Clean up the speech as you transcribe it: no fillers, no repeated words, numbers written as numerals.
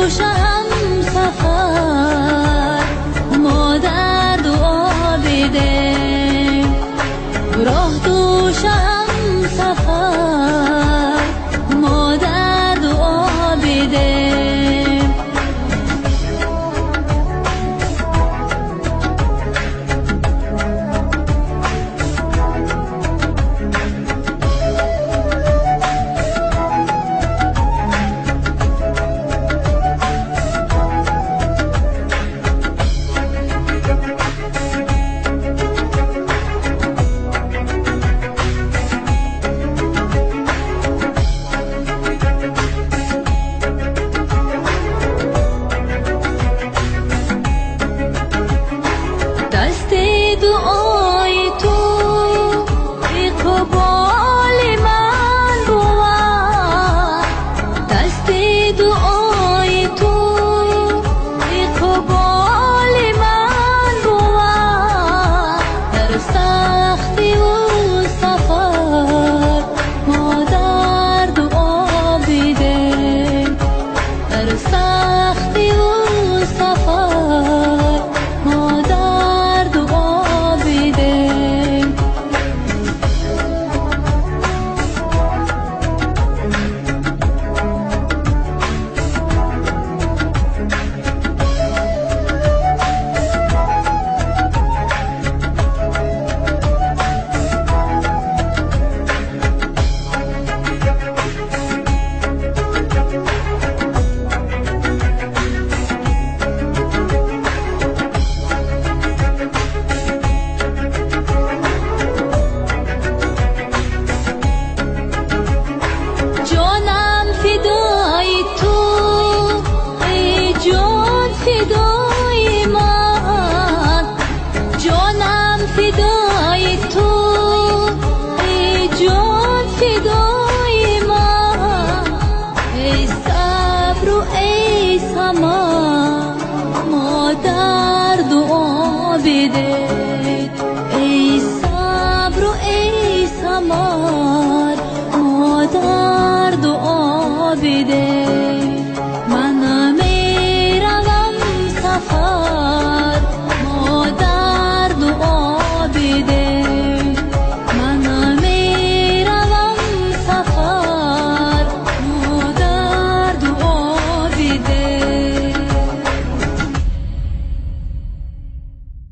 دوش هم سفر ما در دعا بیده راه دوش هم سفر ما در دعا بیده دست دعای تو اقبال من بود دست دعای تو اقبال من بود در سختی و سفر ما در دعا بیده در سختی و سفر ما در دعا بیده فدای من جانم فدای تو ای جان فدای من ای صبر و ای سما ما در دعا بده ای صبر و ای سما ما در دعا بده